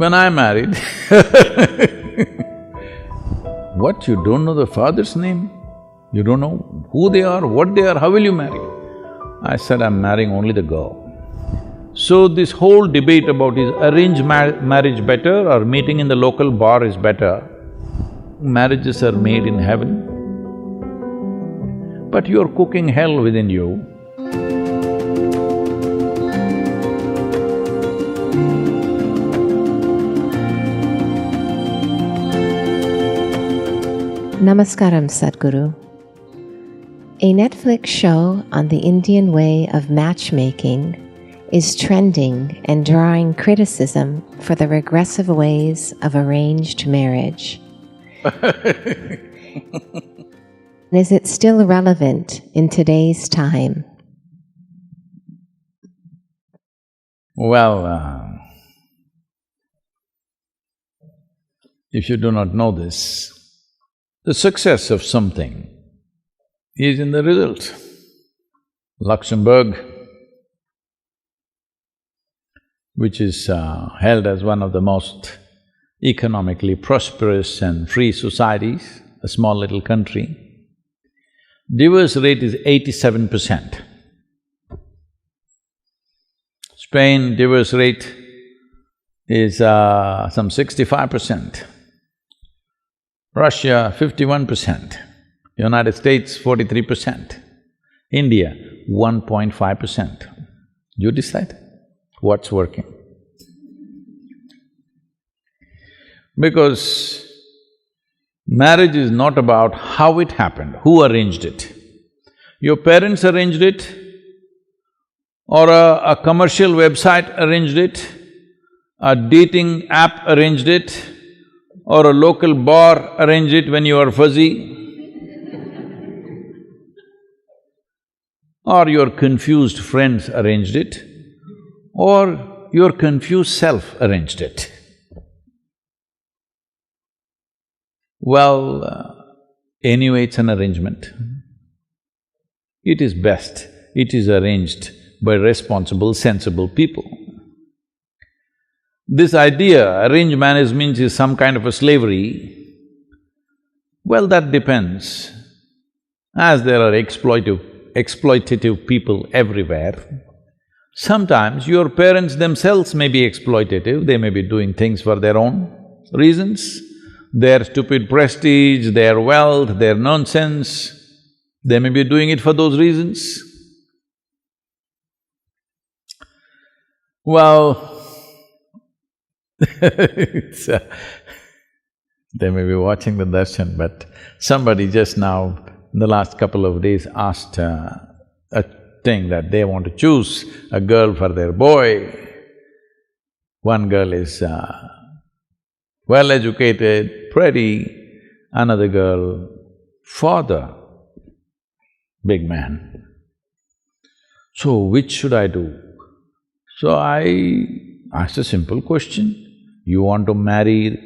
When I married what, you don't know the father's name? You don't know who they are, what they are, how will you marry? I said, I'm marrying only the girl. So this whole debate about is arranged marriage better or meeting in the local bar is better, marriages are made in heaven. But you're cooking hell within you. Namaskaram, Sadhguru. A Netflix show on the Indian way of matchmaking is trending and drawing criticism for the regressive ways of arranged marriage. Is it still relevant in today's time? Well, if you do not know this, the success of something is in the result. Luxembourg, which is held as one of the most economically prosperous and free societies, a small little country, divorce rate is 87%. Spain, divorce rate is some 65%. Russia, 51%. United States, 43%. India, 1.5%. You decide what's working. Because marriage is not about how it happened, who arranged it. Your parents arranged it, or a commercial website arranged it, a dating app arranged it, or a local bar arranged it when you were fuzzy, or your confused friends arranged it, or your confused self arranged it. Well, anyway, it's an arrangement. It is best, it is arranged by responsible, sensible people. This idea, arranged marriage means is some kind of a slavery, well, that depends. As there are exploitative people everywhere, sometimes your parents themselves may be exploitative, they may be doing things for their own reasons, their stupid prestige, their wealth, their nonsense, they may be doing it for those reasons. Well, they may be watching the darshan, but somebody just now, in the last couple of days, asked a thing that they want to choose a girl for their boy. One girl is well-educated, pretty, another girl, father, big man. So, which should I do? So I asked a simple question, you want to marry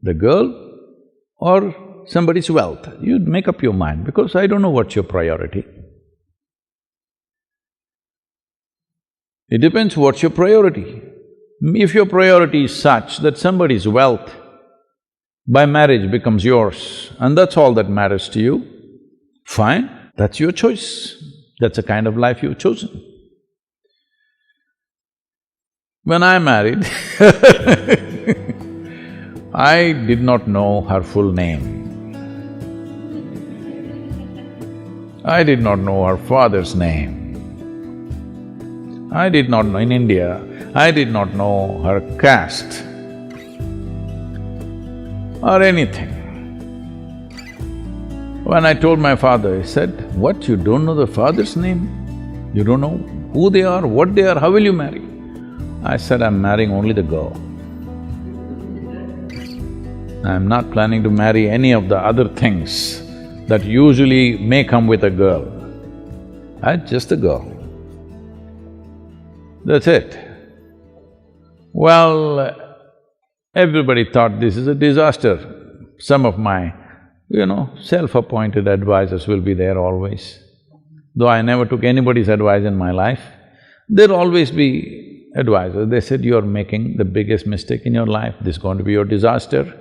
the girl or somebody's wealth? You make up your mind, because I don't know what's your priority. It depends what's your priority. If your priority is such that somebody's wealth by marriage becomes yours and that's all that matters to you, fine, that's your choice. That's the kind of life you've chosen. When I married I did not know her full name. I did not know her father's name. I did not know… in India, I did not know her caste or anything. When I told my father, he said, what, you don't know the father's name? You don't know who they are, what they are, how will you marry? I said, I'm marrying only the girl. I'm not planning to marry any of the other things that usually may come with a girl. Just a girl. That's it. Well, everybody thought this is a disaster. Some of my, self-appointed advisors will be there always. Though I never took anybody's advice in my life, there'll always be advisors, they said, "You're making the biggest mistake in your life, this is going to be your disaster."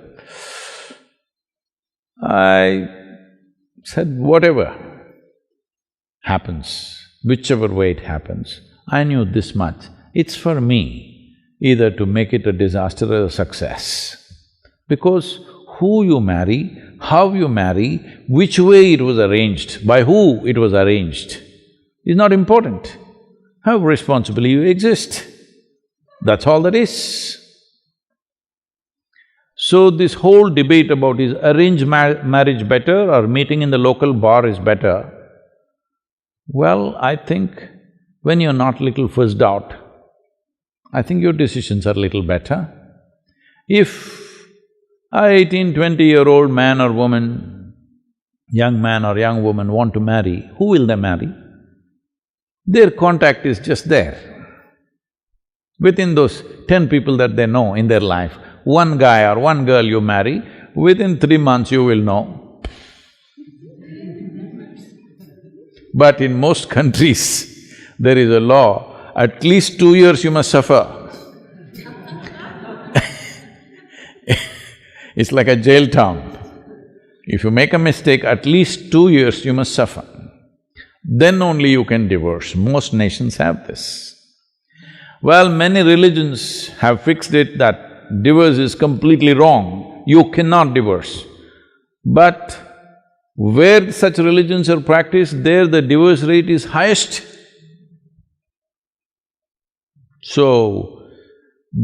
I said, whatever happens, whichever way it happens, I knew this much, it's for me either to make it a disaster or a success. Because who you marry, how you marry, which way it was arranged, by who it was arranged, is not important. How responsibly you exist, that's all that is. So this whole debate about is arranged marriage better or meeting in the local bar is better, well, I think when you're not little fussed out, I think your decisions are little better. If a 18, 20-year-old man or woman, young man or young woman want to marry, who will they marry? Their contact is just there. Within those 10 people that they know in their life, one guy or one girl you marry, within 3 months you will know. But in most countries, there is a law, at least 2 years you must suffer. It's like a jail town. If you make a mistake, at least 2 years you must suffer. Then only you can divorce. Most nations have this. Well, many religions have fixed it that divorce is completely wrong, you cannot divorce. But where such religions are practiced, there the divorce rate is highest. So,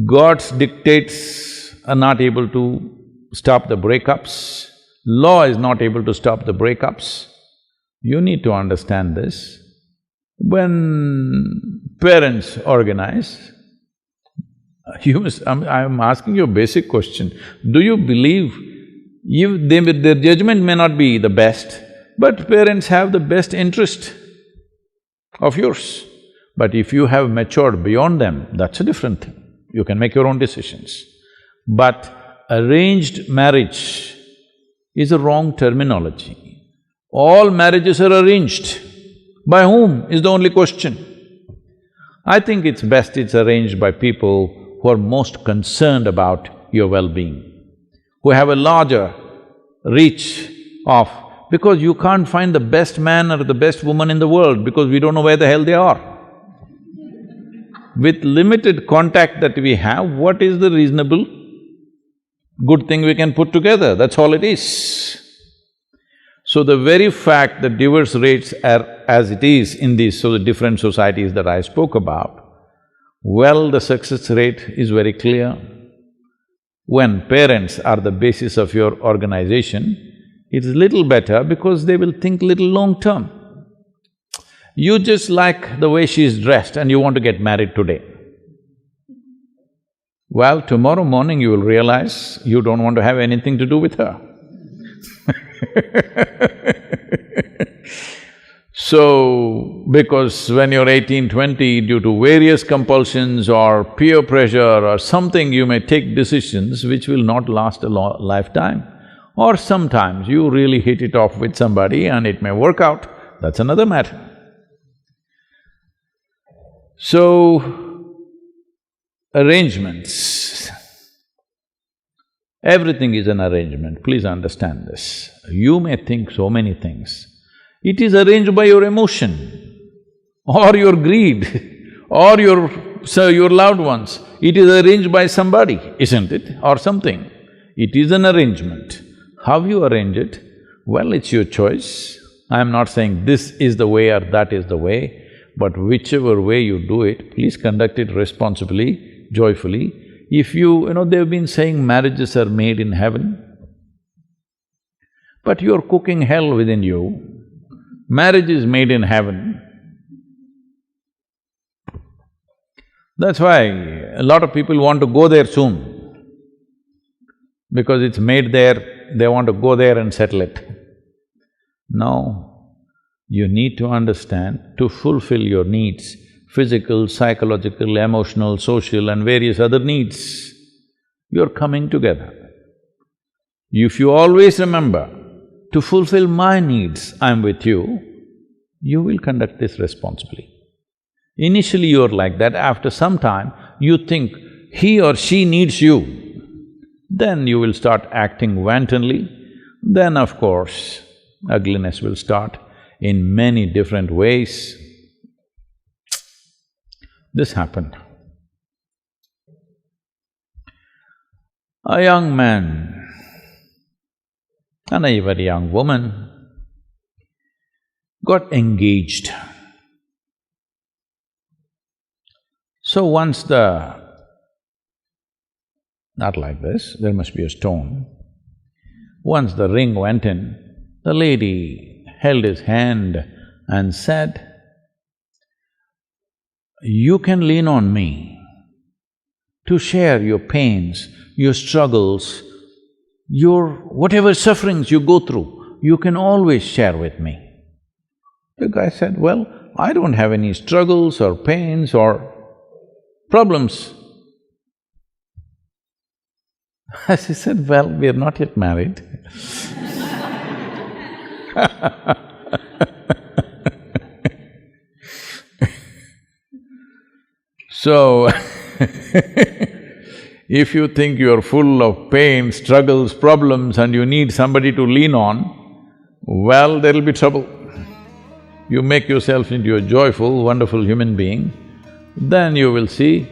God's dictates are not able to stop the breakups, law is not able to stop the breakups. You need to understand this. When parents organize, I'm asking you a basic question. Do you believe their judgment may not be the best, but parents have the best interest of yours. But if you have matured beyond them, that's a different thing. You can make your own decisions. But arranged marriage is a wrong terminology. All marriages are arranged. By whom is the only question. I think it's best it's arranged by people who are most concerned about your well-being, who have a larger reach of… because you can't find the best man or the best woman in the world because we don't know where the hell they are. With limited contact that we have, what is the reasonable good thing we can put together? That's all it is. So the very fact that divorce rates are as it is in these different societies that I spoke about, well, the success rate is very clear. When parents are the basis of your organization, it's little better because they will think little long-term. You just like the way she is dressed and you want to get married today. Well, tomorrow morning you will realize you don't want to have anything to do with her. So, because when you're 18, 20, due to various compulsions or peer pressure or something, you may take decisions which will not last a lifetime. Or sometimes you really hit it off with somebody and it may work out, that's another matter. So, arrangements, everything is an arrangement, please understand this. You may think so many things. It is arranged by your emotion or your greed or your loved ones. It is arranged by somebody, isn't it? Or something. It is an arrangement. How you arrange it? Well, it's your choice. I'm not saying this is the way or that is the way, but whichever way you do it, please conduct it responsibly, joyfully. If they've been saying marriages are made in heaven, but you're cooking hell within you. Marriage is made in heaven. That's why a lot of people want to go there soon. Because it's made there, they want to go there and settle it. No, you need to understand, to fulfill your needs, physical, psychological, emotional, social and various other needs, you're coming together. If you always remember, to fulfill my needs, I'm with you, you will conduct this responsibly. Initially you're like that, after some time you think he or she needs you, then you will start acting wantonly, then of course ugliness will start in many different ways. This happened. A young man and a very young woman got engaged. So once not like this, there must be a stone. Once the ring went in, the lady held his hand and said, "You can lean on me to share your pains, your struggles, your whatever sufferings you go through, you can always share with me." The guy said, "Well, I don't have any struggles or pains or problems." She said, "Well, we're not yet married." So, if you think you're full of pain, struggles, problems and you need somebody to lean on, well, there'll be trouble. You make yourself into a joyful, wonderful human being, then you will see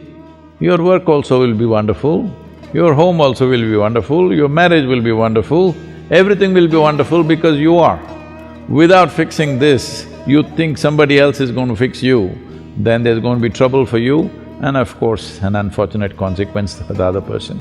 your work also will be wonderful, your home also will be wonderful, your marriage will be wonderful, everything will be wonderful because you are. Without fixing this, you think somebody else is going to fix you, then there's going to be trouble for you and of course an unfortunate consequence for the other person.